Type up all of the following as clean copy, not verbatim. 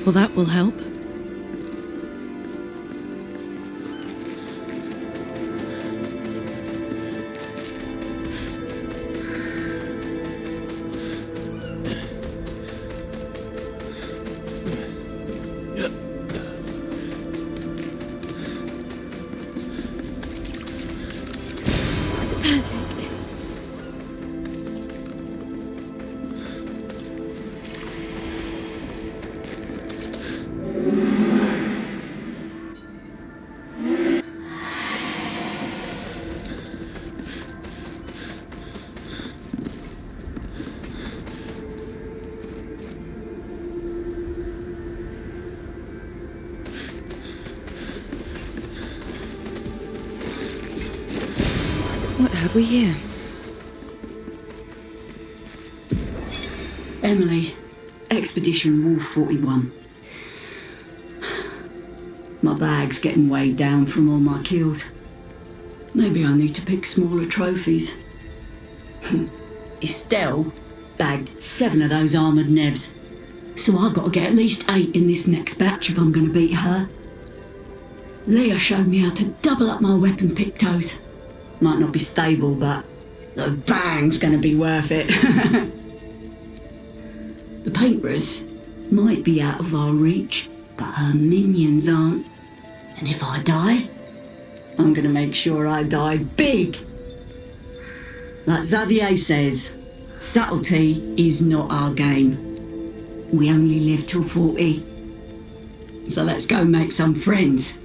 Well, that will help. What have we here? Emily, Expedition Wolf 41. My bag's getting weighed down from all my kills. Maybe I need to pick smaller trophies. Estelle bagged 7 of those armoured nevs, so I've got to get at least 8 in this next batch if I'm going to beat her. Leah showed me how to double up my weapon pictos. Might not be stable, but the bang's going to be worth it. The painters might be out of our reach, but her minions aren't. And if I die, I'm going to make sure I die big. Like Xavier says, subtlety is not our game. We only live till 40. So let's go make some friends.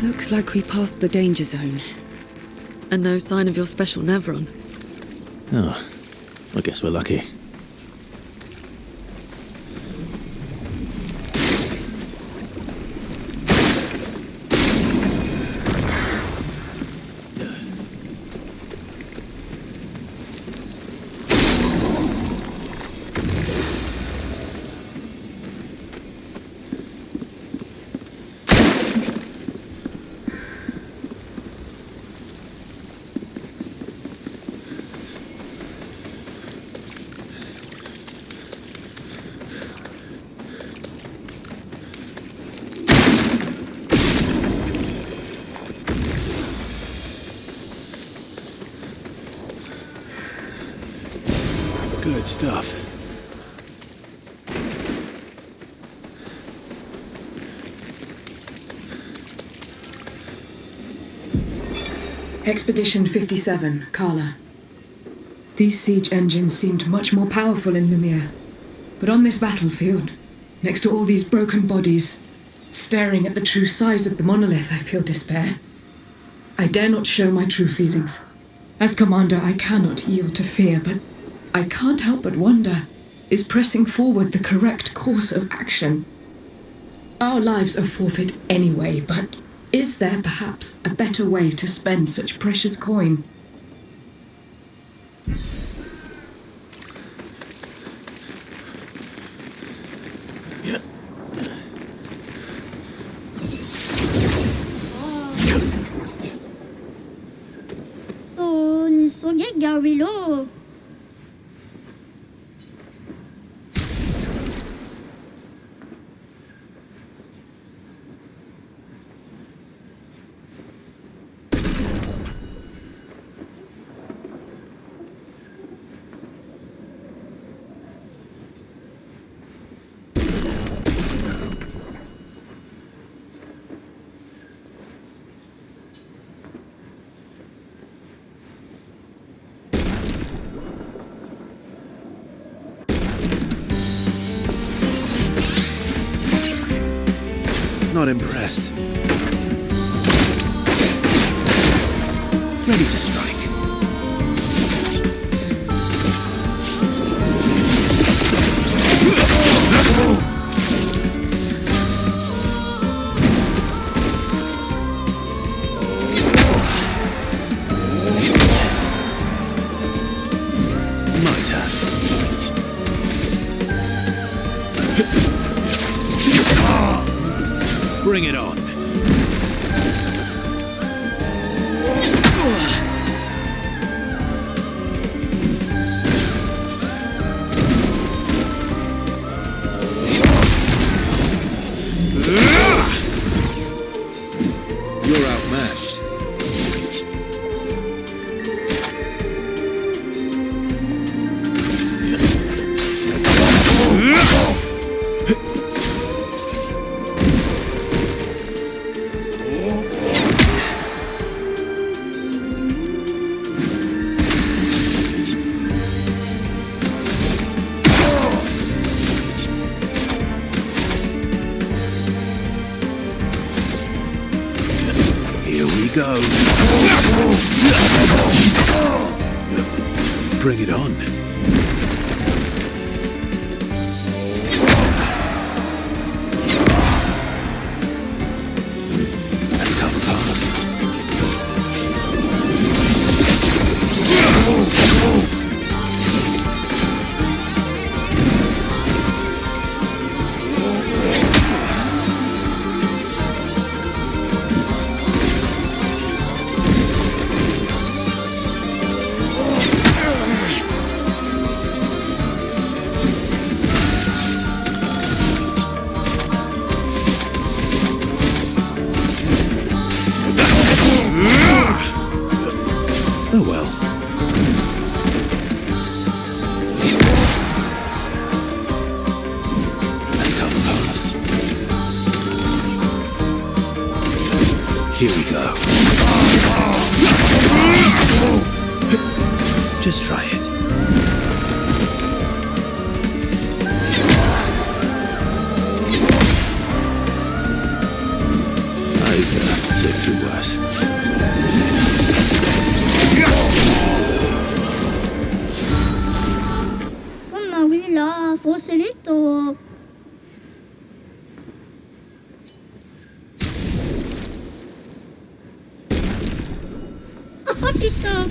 Looks like we passed the danger zone. And no sign of your special Nevron. Oh, I guess we're lucky. Good stuff. Expedition 57, Carla. These siege engines seemed much more powerful in Lumiere. But on this battlefield, next to all these broken bodies, staring at the true size of the monolith, I feel despair. I dare not show my true feelings. As commander, I cannot yield to fear, but I can't help but wonder, is pressing forward the correct course of action? Our lives are forfeit anyway, but is there perhaps a better way to spend such precious coin? Oh, ni så gaggawilo. Not impressed. Ready to strike. My turn. Bring it on. You're outmatched. Here we go. Bring it on. Let's cover path. Oh well. Let's cover path. Here we go. Just try it. I've lived through worse. Mamma oui là, Fosselito. Oh putain.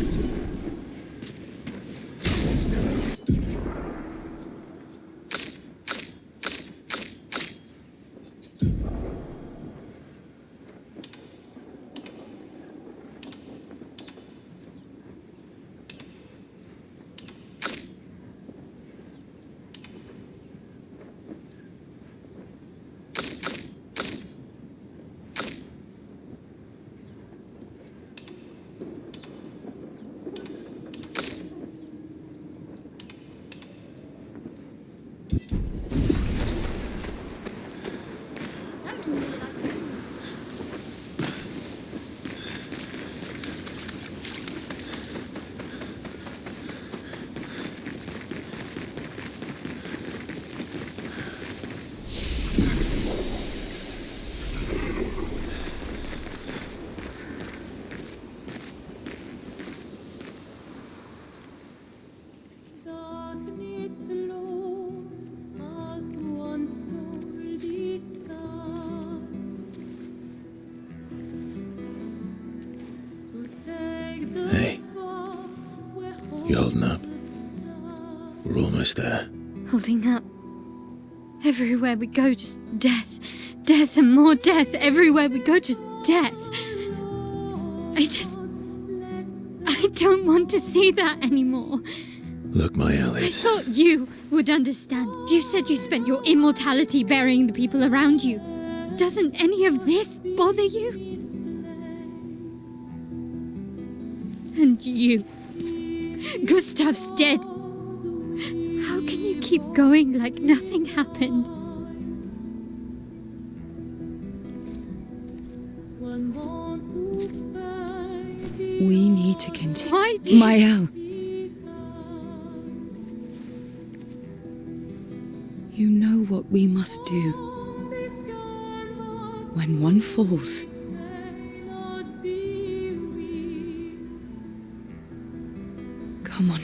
Hey, you holding up? We're almost there. Holding up. Everywhere we go, just death. Death and more death. Everywhere we go, just death. I don't want to see that anymore. Look, my I Elliot. thought you would understand. You said you spent your immortality burying the people around you. Doesn't any of this bother you? And you. Gustav's dead. How can you keep going like nothing happened? We need to continue. Why do you... Mael. You know what we must do. when one falls. Come on.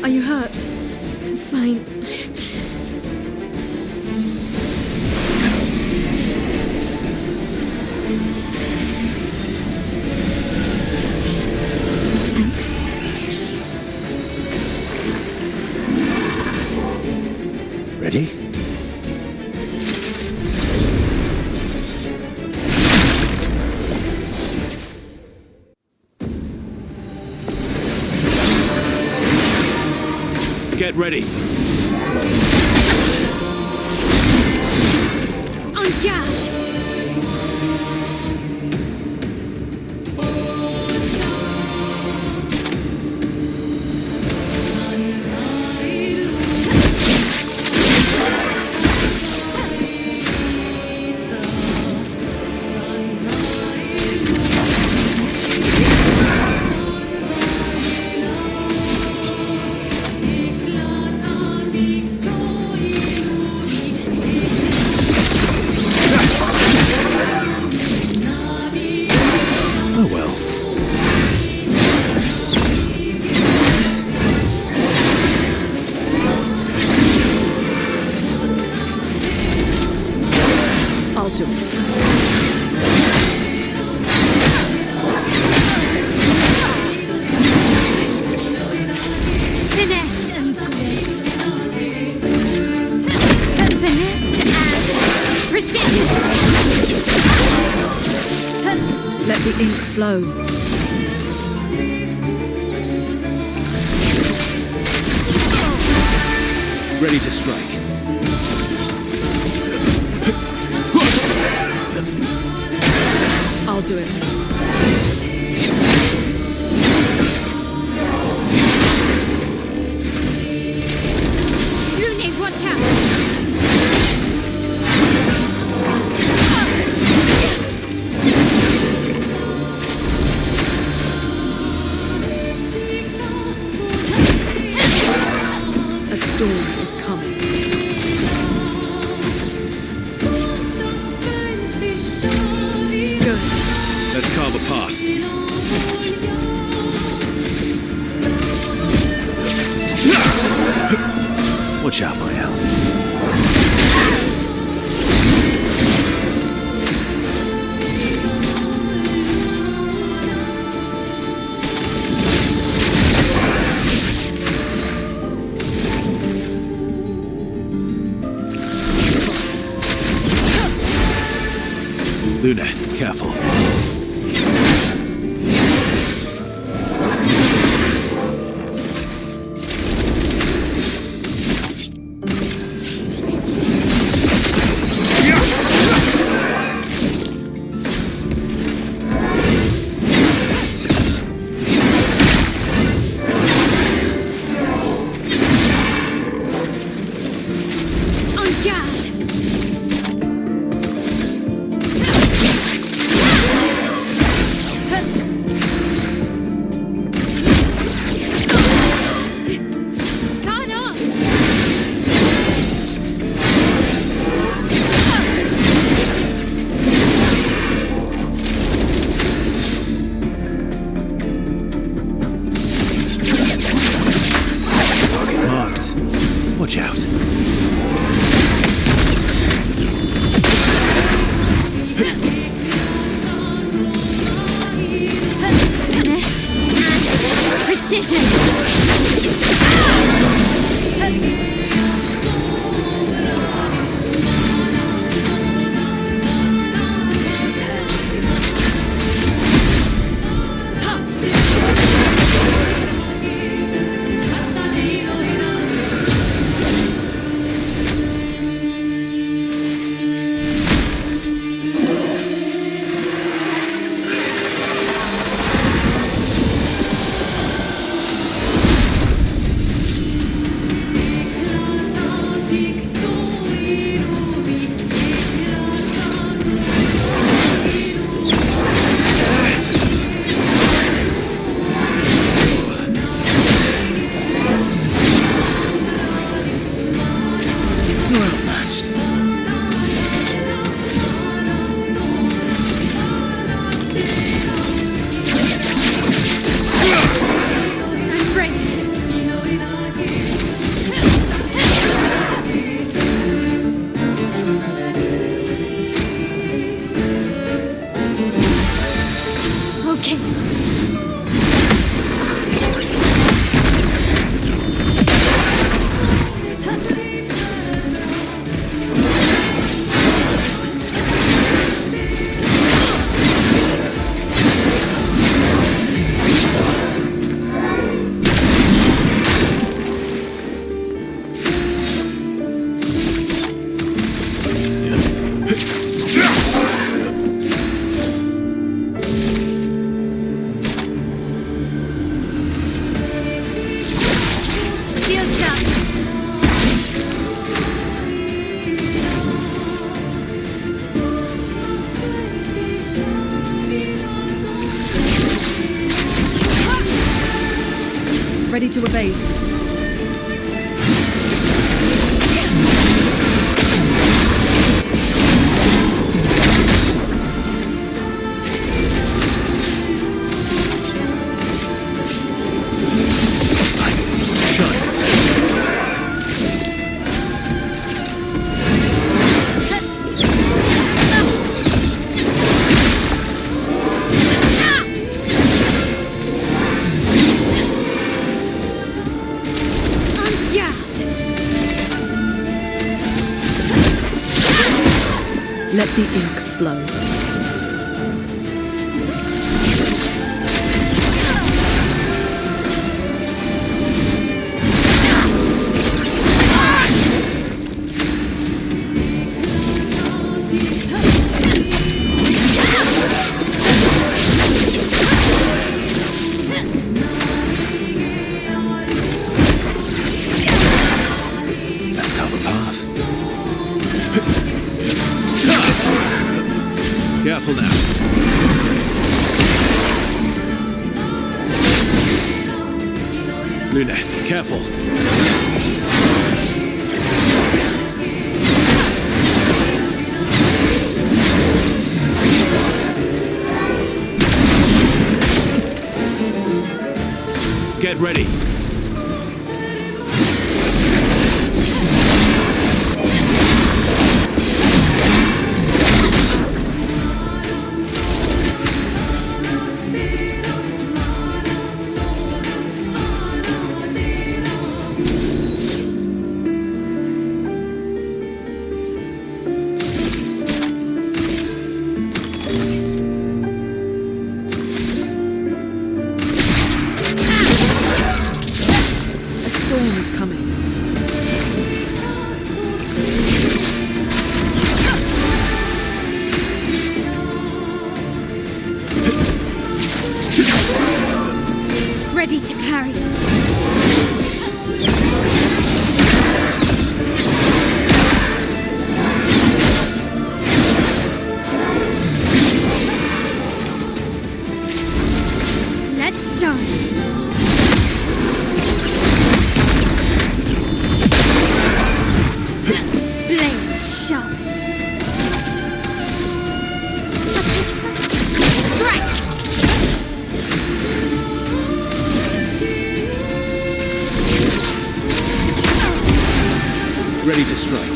Are you hurt? I'm fine. Thanks. Ready? Get ready. En garde! Oh well. I'll do it. Finesse and grace. Finesse and precision. Let the ink flow. Ready to strike. I'll do it. Lune, watch out! A storm is coming. Good. Let's carve a path. Watch out, my Al. Luna, careful. En garde! Watch out. Finesse and precision. Ready to evade. Let the ink flow. Let's carve a path. Careful now. Luna, careful. Get ready. Ready to parry. Let's dance. Blades sharp. A precise strike. ready to strike.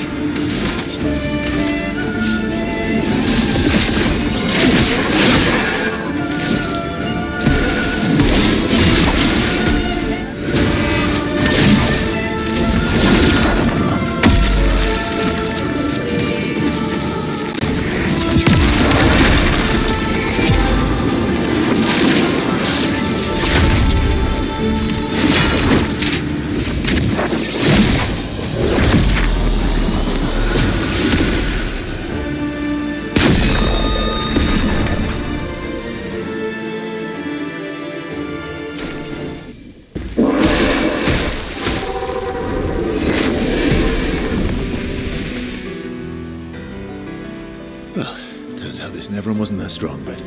Well, turns out this Neveron wasn't that strong, but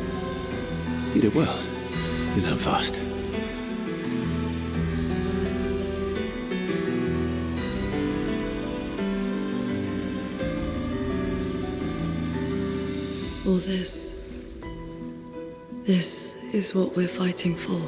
you did well. You learn fast. All this is what we're fighting for.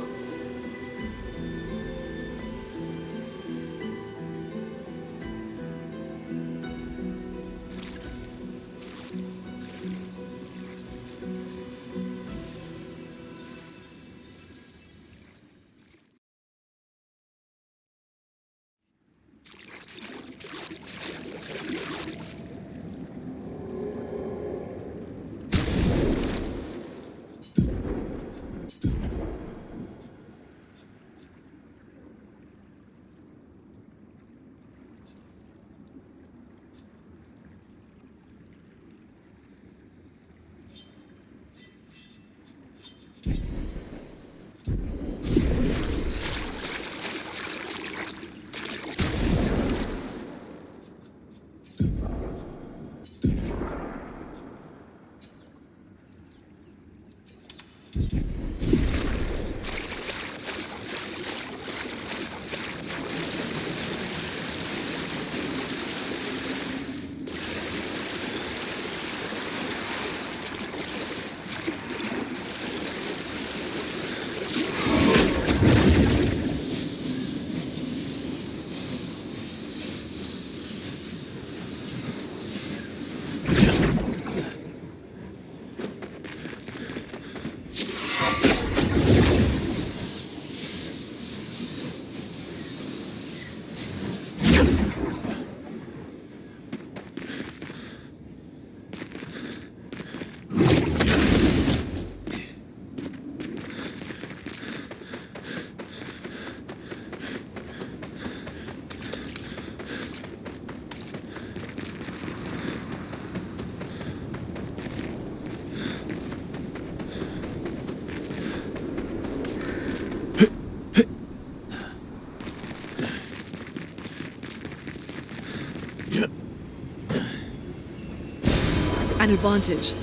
An advantage.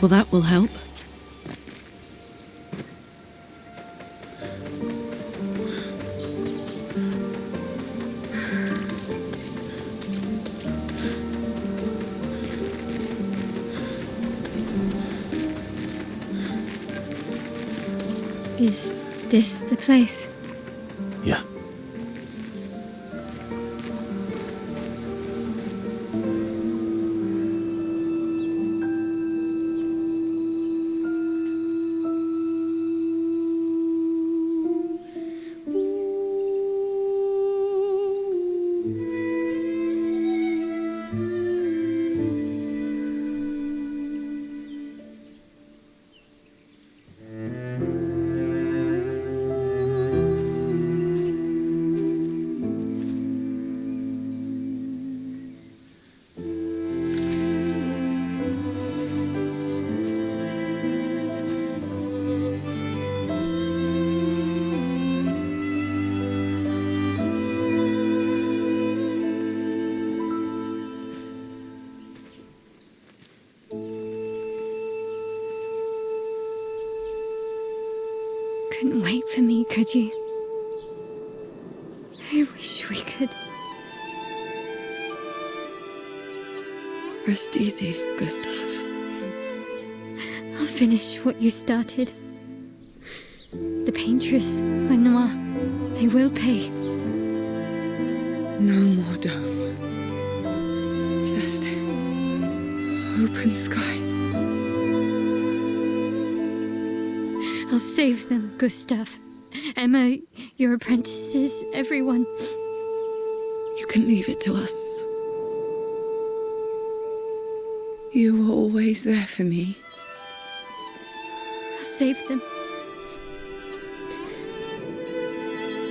Well, that will help. Is this the place? Yeah. Couldn't wait for me, could you? I wish we could. Rest easy, Gustav. I'll finish what you started. The paintress, Renoir, they will pay. No more dome. Just open skies. I'll save them, Gustav. Emma, your apprentices, everyone. You can leave it to us. You were always there for me. I'll save them.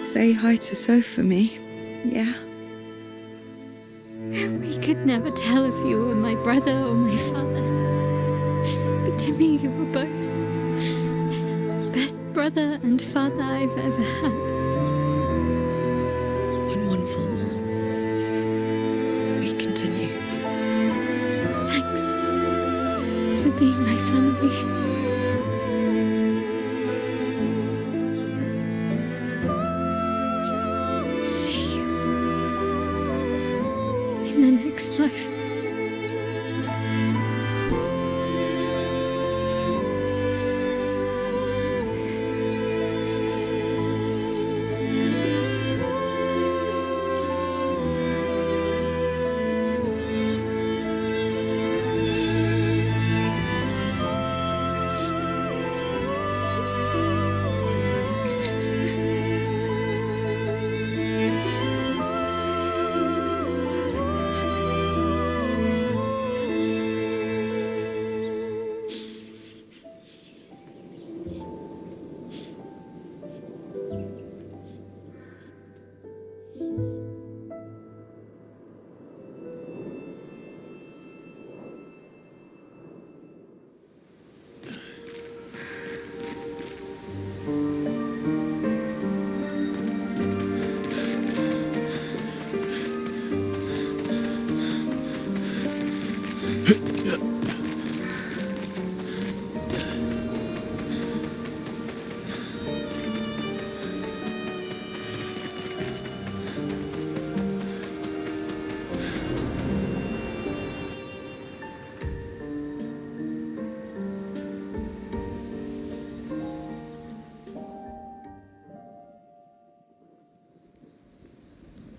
Say hi to Soph for me, yeah? We could never tell if you were my brother or my father. But to me, you were both. Best brother and father I've ever had. When one falls, we continue. Thanks for being my family. See you in the next life.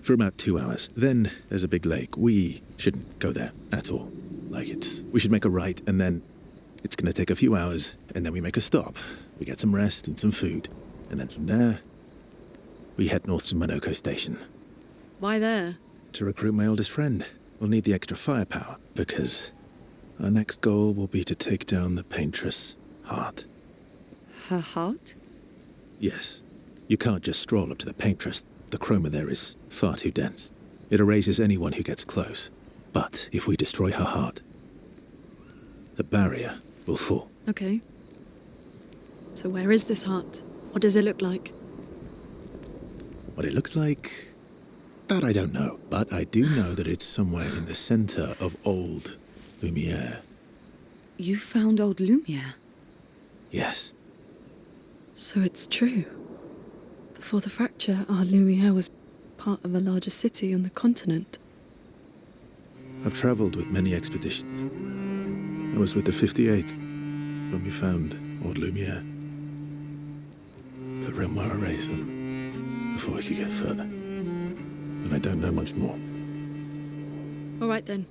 For about 2 hours. Then there's a big lake. We shouldn't go there at all. We should make a right, and then it's gonna take a few hours, and then we make a stop. We get some rest and some food. And then from there, we head north to Monoko Station. Why there? To recruit my oldest friend. We'll need the extra firepower, because our next goal will be to take down the paintress' heart. Her heart? Yes. You can't just stroll up to the paintress. The chroma there is far too dense. It erases anyone who gets close. But if we destroy her heart, the barrier will fall. Okay. So where is this heart? What does it look like? What it looks like, that I don't know. But I do know that it's somewhere in the center of old Lumiere. You found old Lumiere? Yes. So it's true. Before the fracture, our Lumiere was part of a larger city on the continent. I've traveled with many expeditions. I was with the 58th when we found old Lumiere. Put Renoir erase them before we could get further. And I don't know much more. All right then.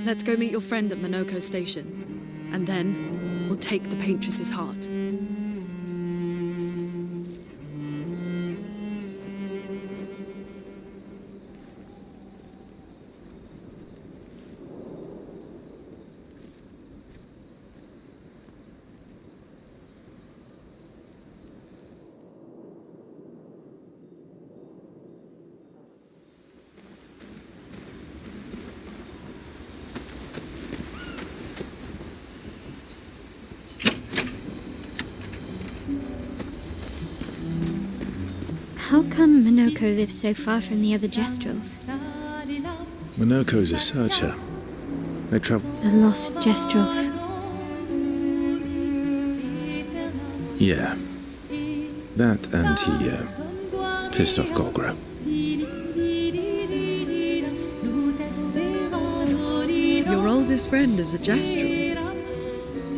Let's go meet your friend at Minoko Station. And then we'll take the Paintress's heart. How come Minoko lives so far from the other Gestrels? Minoko's a searcher. They travel... The lost Gestrels. Yeah. That and he, pissed off Golgra. Your oldest friend is a Gestrel.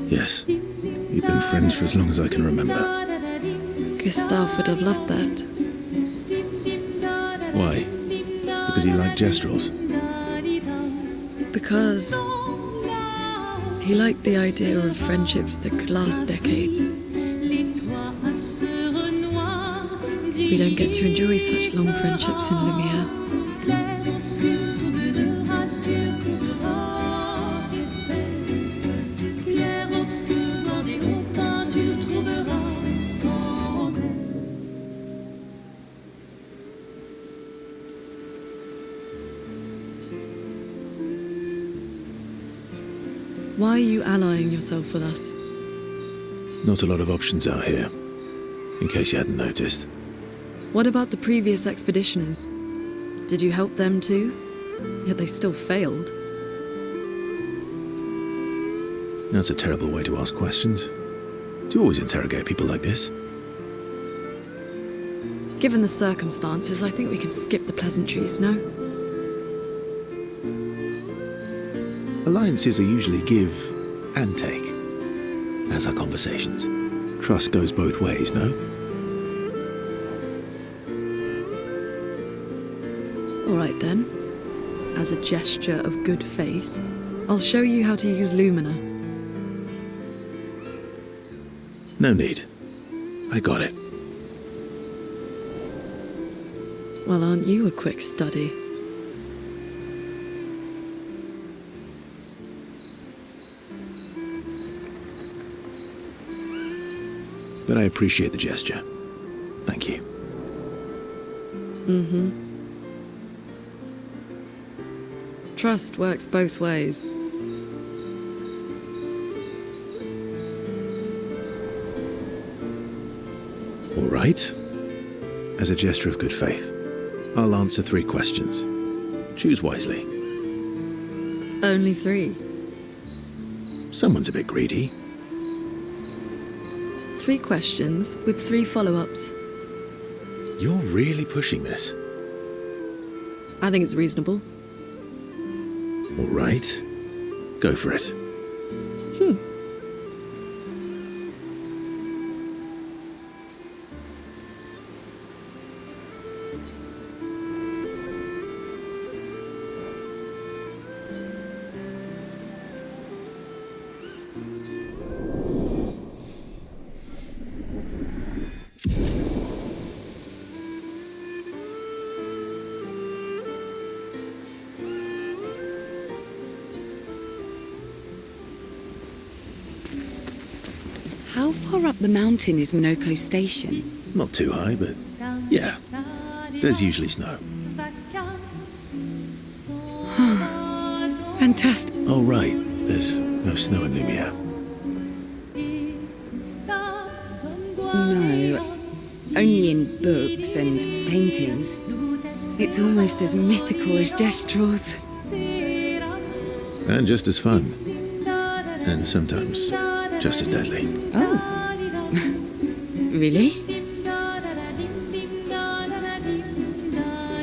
Yes. We've been friends for as long as I can remember. Gustav would have loved that. Why? Because he liked Gestrels? Because he liked the idea of friendships that could last decades. We don't get to enjoy such long friendships in Lumiere. Why are you allying yourself with us? Not a lot of options out here, in case you hadn't noticed. What about the previous expeditioners? Did you help them too? Yet they still failed. That's a terrible way to ask questions. Do you always interrogate people like this? Given the circumstances, I think we can skip the pleasantries, no? Alliances are usually give and take, as are conversations. Trust goes both ways, no? All right then. As a gesture of good faith, I'll show you how to use Lumina. No need. I got it. Well, aren't you a quick study? But I appreciate the gesture. Thank you. Trust works both ways. All right. As a gesture of good faith, I'll answer 3 questions. Choose wisely. Only 3. Someone's a bit greedy. 3 questions with 3 follow-ups. You're really pushing this. I think it's reasonable. All right. Go for it. How far up the mountain is Minoko Station? Not too high, but yeah. There's usually snow. Fantastic. Oh, right. There's no snow in Lumiere. No, only in books and paintings. It's almost as mythical as Gestrels. And just as fun. And sometimes just as deadly. Oh. Really?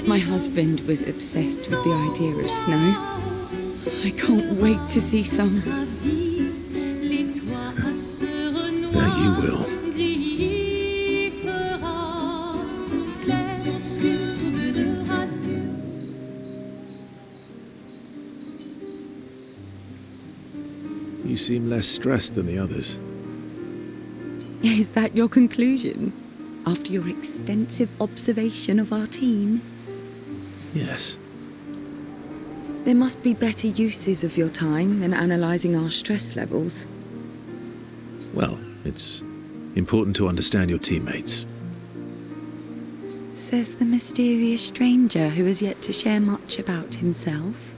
My husband was obsessed with the idea of snow. I can't wait to see some. That you will. seem less stressed than the others. Is that your conclusion? After your extensive observation of our team? Yes. There must be better uses of your time than analysing our stress levels. Well, it's important to understand your teammates. Says the mysterious stranger who has yet to share much about himself.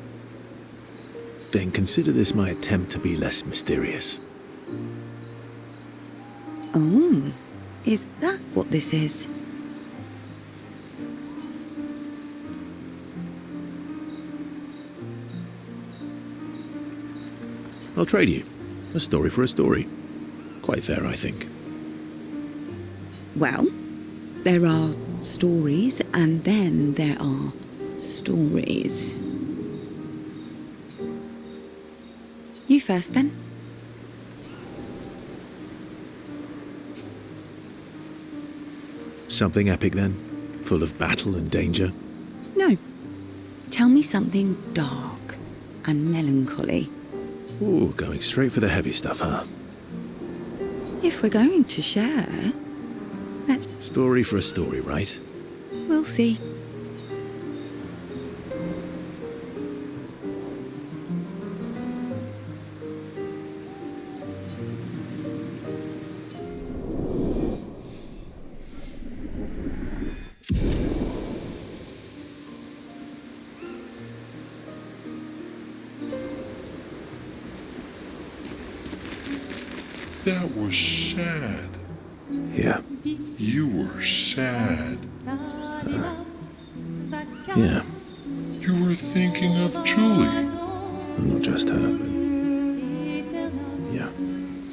Then consider this my attempt to be less mysterious. Oh, is that what this is? I'll trade you. A story for a story. Quite fair, I think. Well, there are stories, and then there are stories. You first, then. Something epic, then? Full of battle and danger? No. Tell me something dark and melancholy. Ooh, going straight for the heavy stuff, huh? If we're going to share, let's... Story for a story, right? We'll see. That was sad. Yeah. You were sad. Yeah. You were thinking of Julie. Not just her, but... Yeah.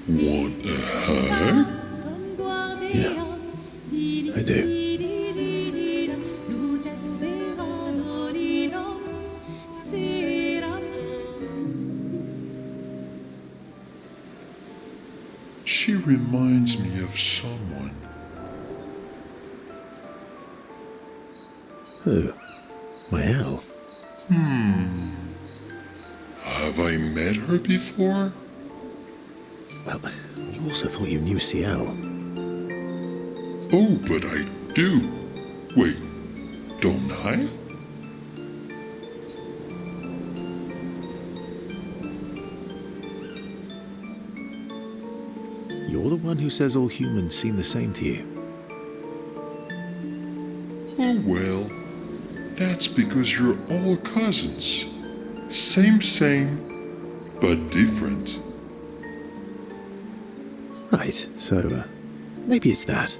Want a hug? Yeah. I do. She reminds me of someone. Who? Mael? Have I met her before? Well, you also thought you knew CL. Oh, but I do. Wait, don't I? You're the one who says all humans seem the same to you. Oh, well, that's because you're all cousins. Same, but different. Right, so, maybe it's that.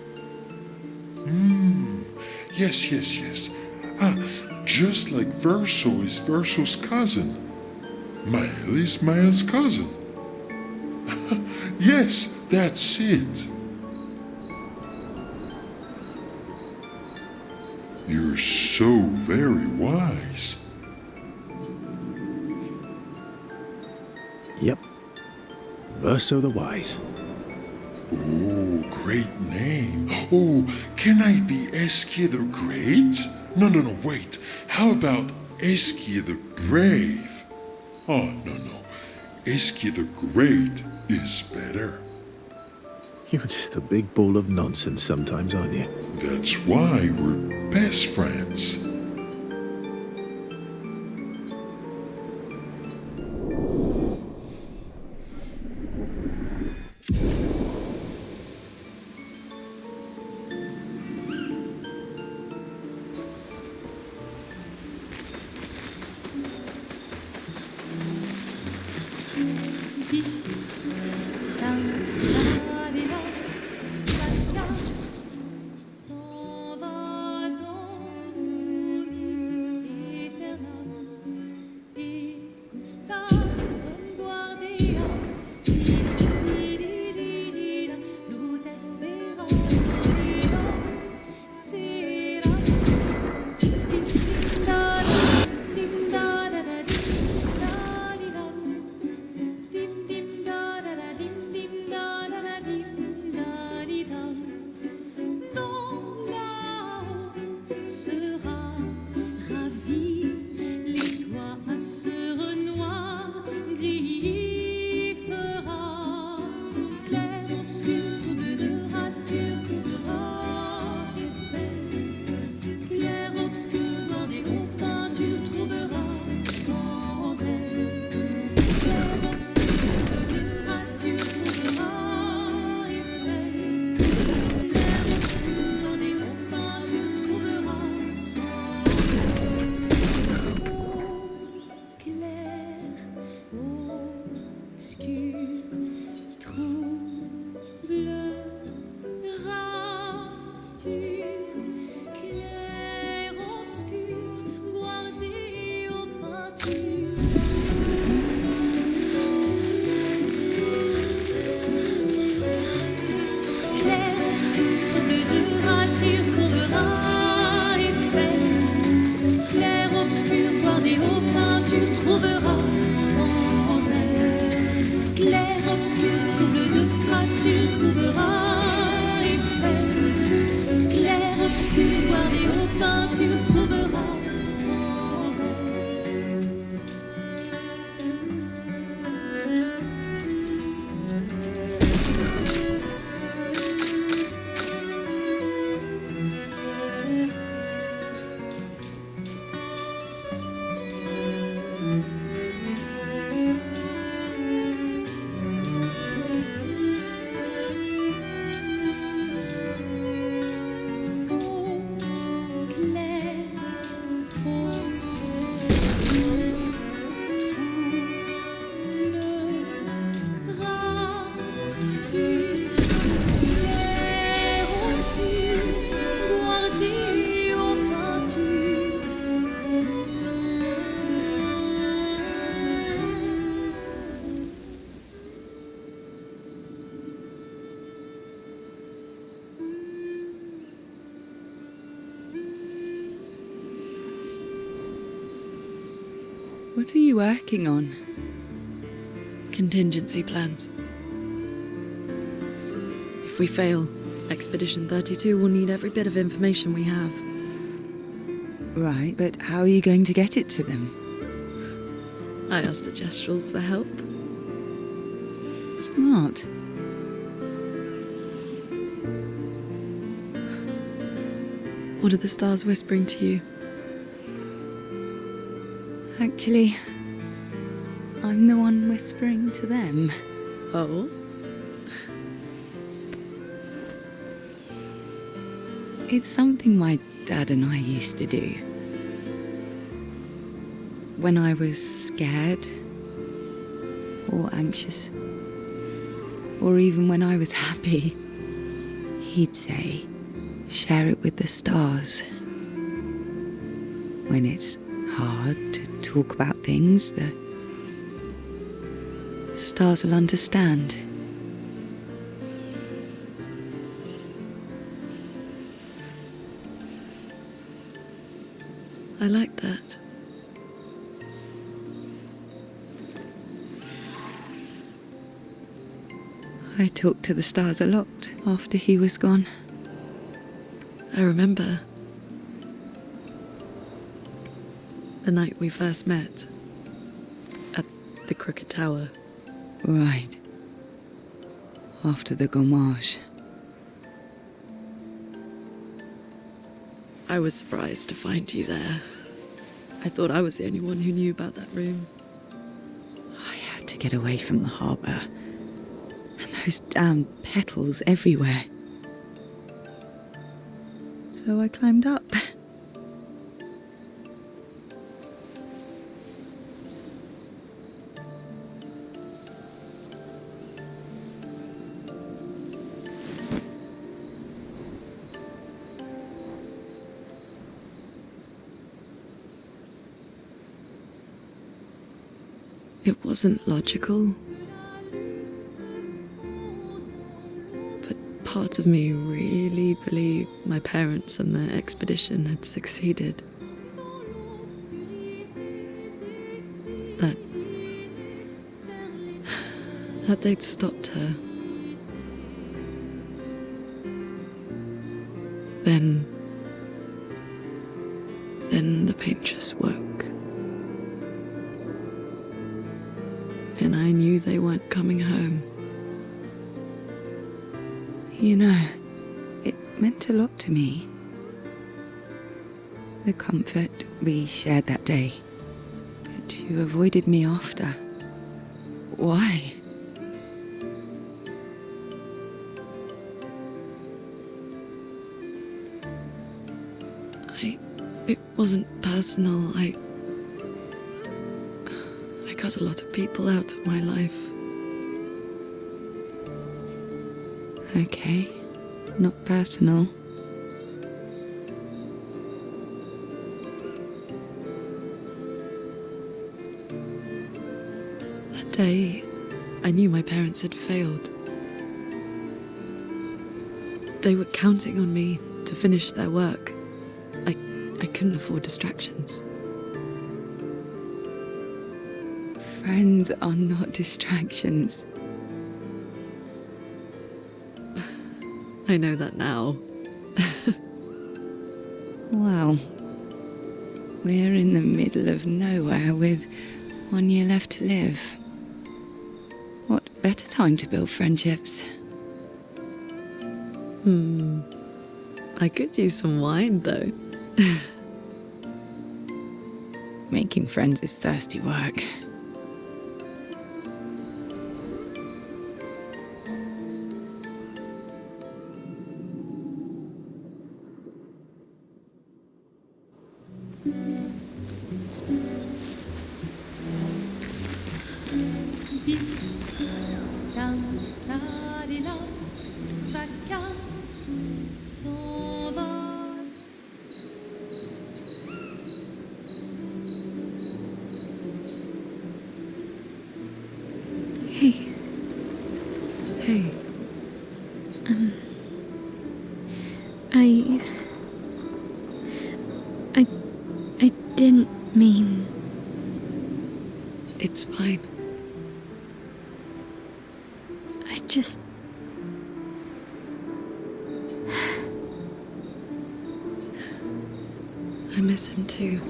Yes. Just like Verso is Verso's cousin. Mael is Mael's cousin. Yes, that's it. You're so very wise. Yep. Verso the Wise. Oh, great name. Oh, can I be Eskia the Great? No, wait. How about Eskia the Brave? Oh, no. Eskia the Great is better. You're just a big ball of nonsense sometimes, aren't you? That's why we're best friends. obscur, bleu de rature, trouvera Eiffel. Clair obscur, bordé aux peintures, trouvera sans elle. Clair obscur, bleu de rature, trouvera Eiffel. Clair obscur, bordé aux peintures, trouvera sans elle. What are you working on? Contingency plans. If we fail, Expedition 32 will need every bit of information we have. Right, but how are you going to get it to them? I asked the Gestrals for help. Smart. What are the stars whispering to you? Actually, I'm the one whispering to them. Oh? It's something my dad and I used to do. When I was scared, or anxious, or even when I was happy, he'd say, share it with the stars. When it's hard to talk about things, the stars will understand. I like that. I talked to the stars a lot after he was gone. I remember the night we first met at the Crooked Tower. Right. After the gommage. I was surprised to find you there. I thought I was the only one who knew about that room. I had to get away from the harbour. And those damn petals everywhere. So I climbed up. It wasn't logical, but part of me really believed my parents and their expedition had succeeded. That they'd stopped her. Then the paint just woke. And I knew they weren't coming home. You know, it meant a lot to me. The comfort we shared that day. But you avoided me after. Why? It wasn't personal. I cut a lot of people out of my life. Okay, not personal. That day, I knew my parents had failed. They were counting on me to finish their work. I couldn't afford distractions. Friends are not distractions. I know that now. Wow. We're in the middle of nowhere with 1 year left to live. What better time to build friendships? I could use some wine, though. Making friends is thirsty work. Hey. Hey. I didn't mean... It's fine. I just... I miss him too.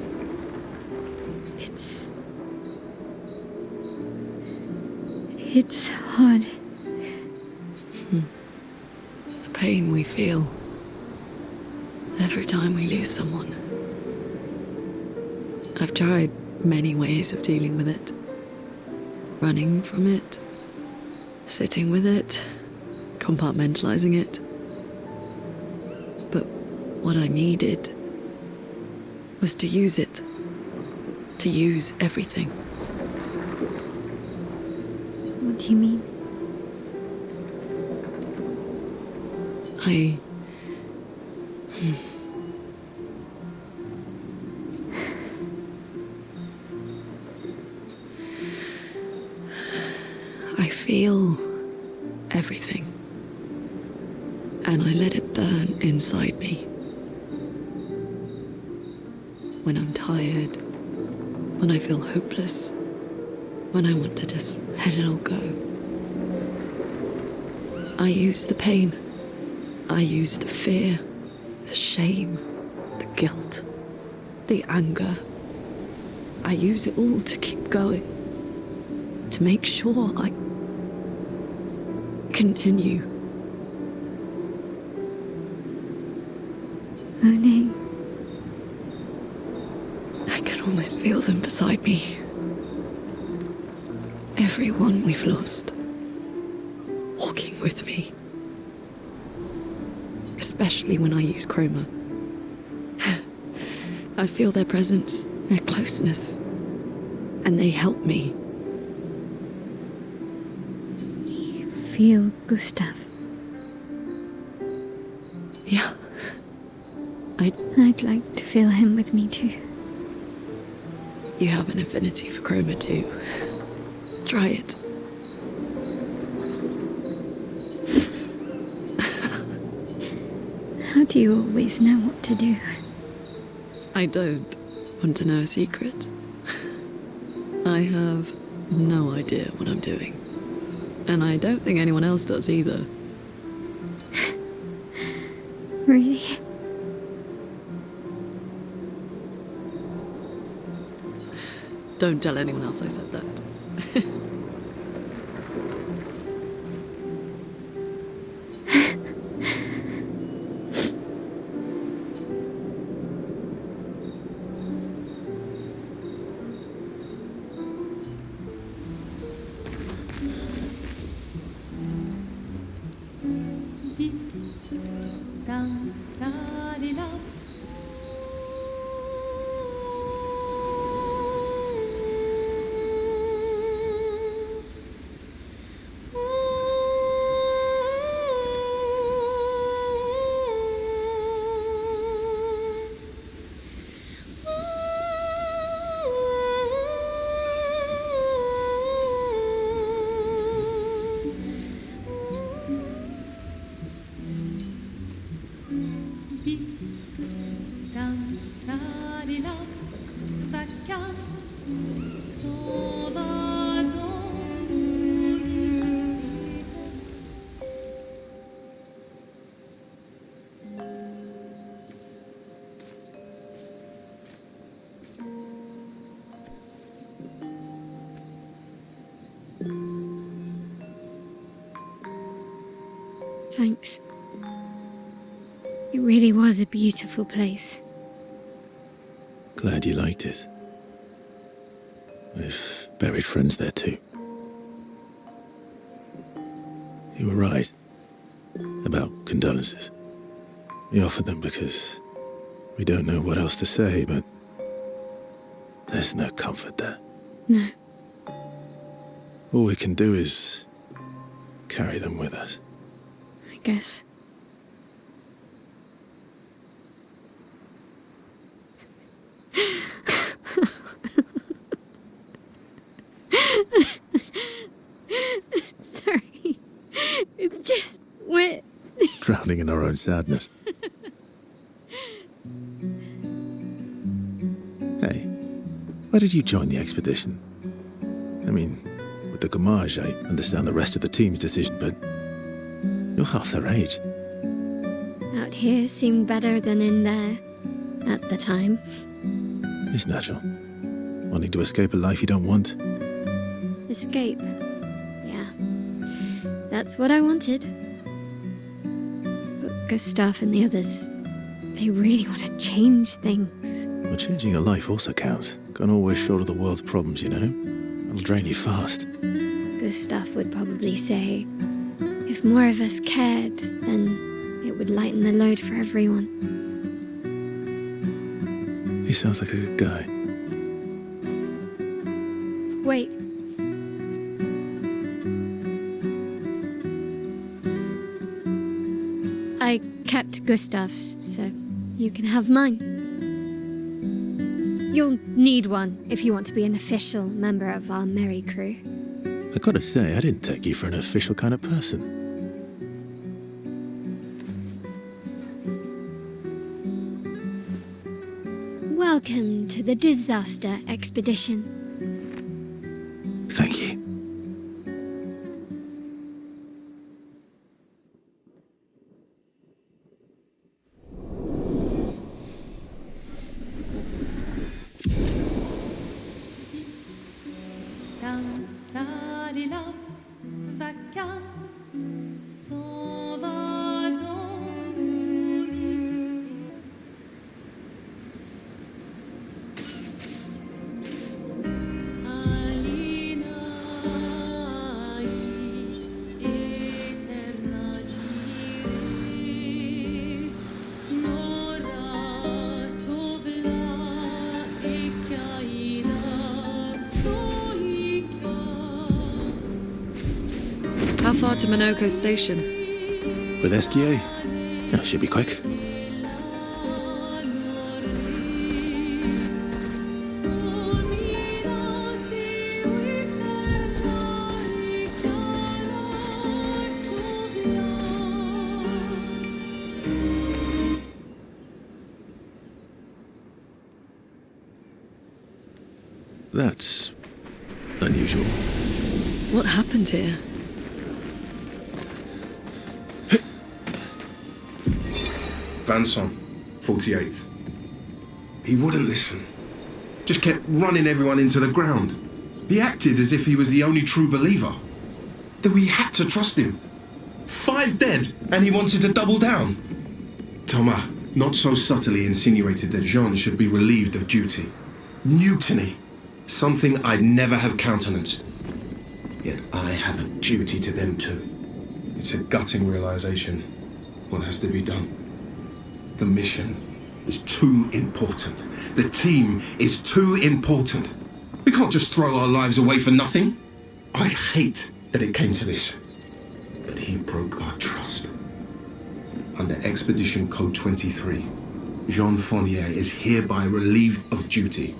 It's hard. The pain we feel every time we lose someone. I've tried many ways of dealing with it. Running from it, sitting with it, compartmentalizing it. But what I needed was to use it. To use everything. What do you mean? I feel everything. And I let it burn inside me. When I'm tired, when I feel hopeless, when I want to just let it all go. I use the pain. I use the fear, the shame, the guilt, the anger. I use it all to keep going. To make sure I continue. Moaning. I can almost feel them beside me. Everyone we've lost. Walking with me. Especially when I use chroma. I feel their presence, their closeness. And they help me. You feel Gustav? Yeah. I'd like to feel him with me too. You have an affinity for chroma too. Try it. How do you always know what to do? I don't want to know a secret. I have no idea what I'm doing. And I don't think anyone else does either. Really? Don't tell anyone else I said that. Thanks. It really was a beautiful place. Glad you liked it. I've buried friends there too. You were right about condolences. We offered them because we don't know what else to say, but there's no comfort there. No. All we can do is carry them with us. I guess. Sorry. It's just we're Drowning in our own sadness. Hey, why did you join the expedition? I mean, with the Gommage, I understand the rest of the team's decision, but you're half their age. out here seemed better than in there at the time. It's natural. Wanting to escape a life you don't want. Escape. Yeah. That's what I wanted. But Gustav and the others, they really want to change things. But changing your life also counts. Can't always shoulder the world's problems, you know? It'll drain you fast. Gustav would probably say, if more of us cared, then it would lighten the load for everyone. He sounds like a good guy. Wait. I kept Gustav's, so you can have mine. You'll need one if you want to be an official member of our merry crew. I gotta say, I didn't take you for an official kind of person. Welcome to the disaster expedition. Thank you. How far to Minoko Station? With SGA? Yeah, should be quick. That's unusual. What happened here? Vanson, 48th. He wouldn't listen. Just kept running everyone into the ground. He acted as if he was the only true believer. That we had to trust him. 5 dead, and he wanted to double down. Thomas not so subtly insinuated that Jean should be relieved of duty. Mutiny. Something I'd never have countenanced. Yet I have a duty to them too. It's a gutting realization. What has to be done? The mission is too important. The team is too important. We can't just throw our lives away for nothing. I hate that it came to this. But he broke our trust. Under Expedition Code 23, Jean Fournier is hereby relieved of duty.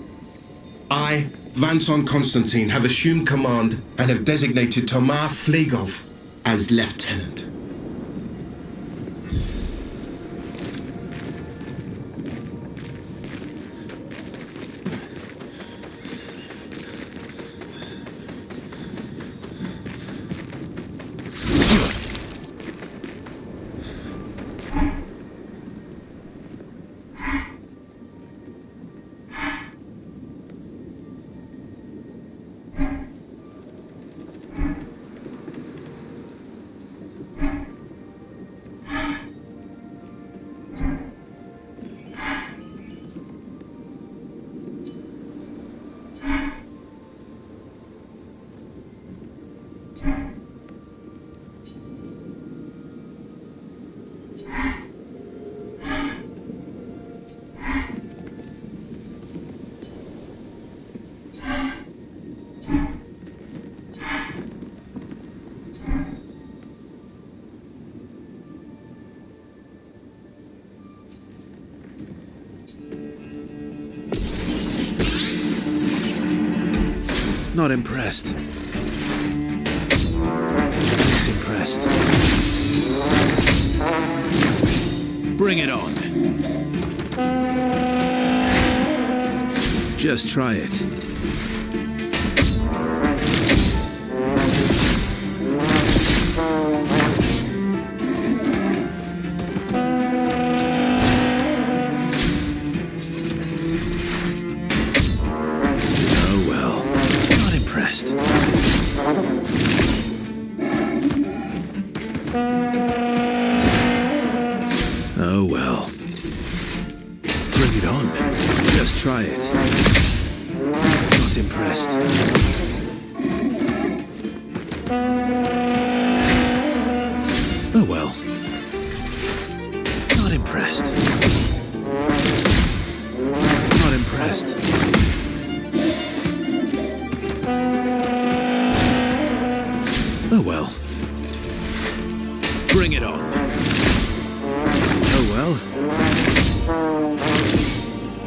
I, Vanson Constantine, have assumed command and have designated Thomas Flegov as lieutenant. Not impressed. Not impressed. Bring it on. Just try it. Oh well. Bring it on. Just try it. Not impressed. Oh well. Not impressed. Not impressed. Oh well. Bring it on. Oh well.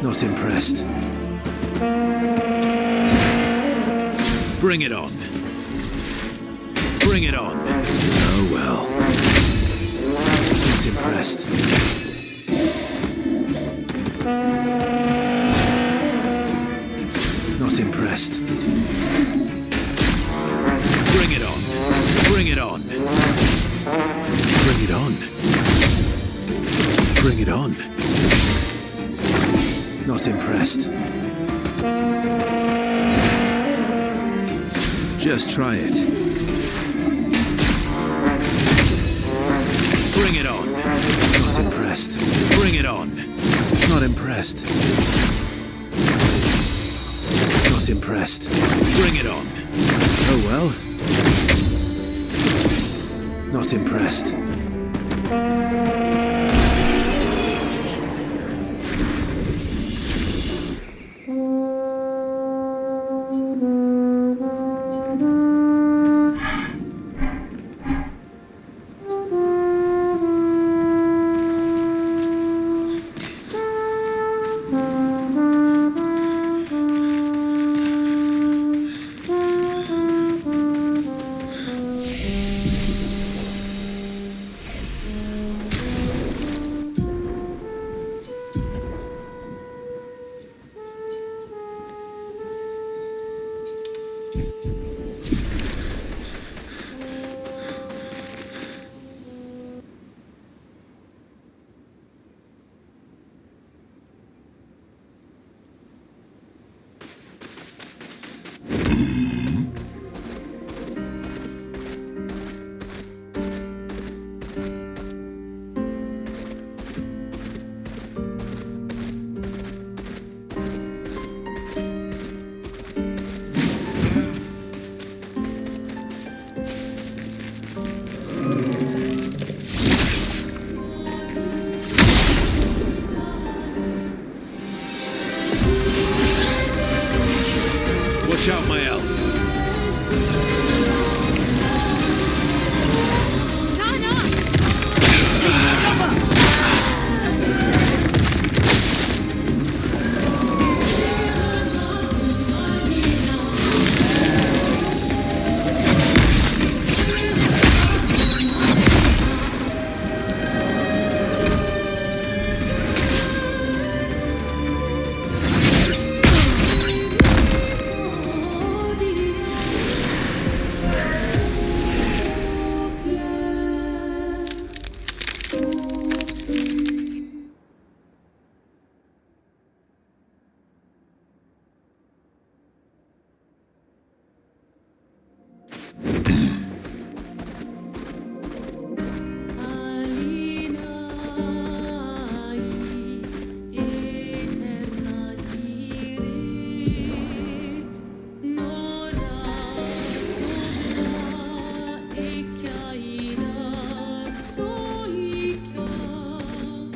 Not impressed. Bring it on. Bring it on. Oh well. Not impressed. Not impressed. Bring it on. Bring it on. Bring it on. Bring it on. Not impressed. Just try it. Bring it on. Not impressed. Bring it on. Not impressed. Not impressed. Bring it on. Oh well. Not impressed.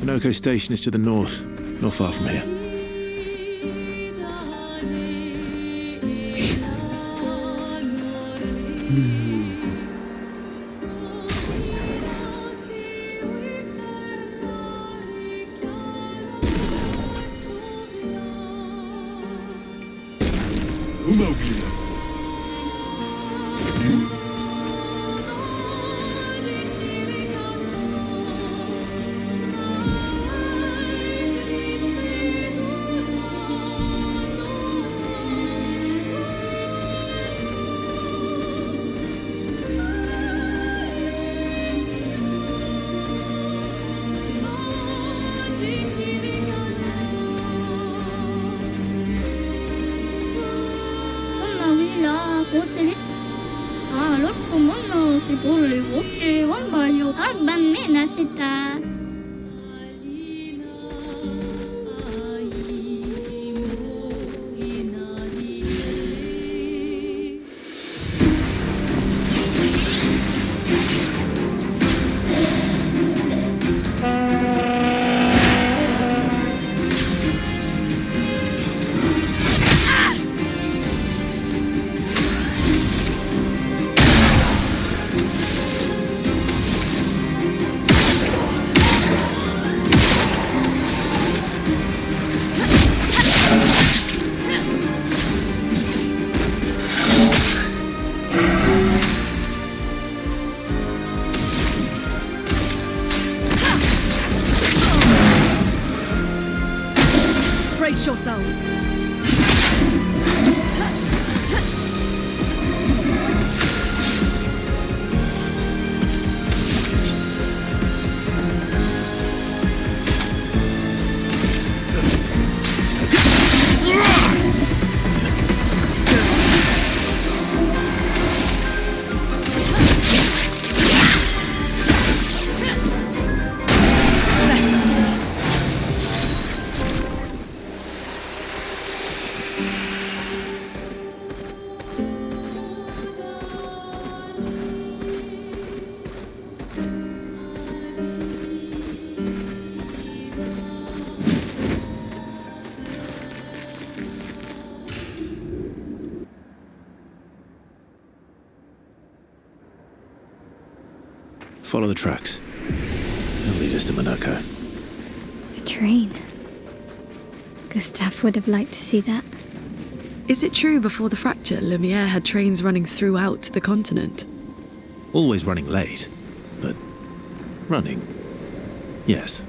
Minoko Station is to the north, not far from here. Brace yourselves. Follow the tracks. They'll lead us to Minoko. A train. Gustav would have liked to see that. Is it true before the fracture, Lumiere had trains running throughout the continent? Always running late, but running. Yes.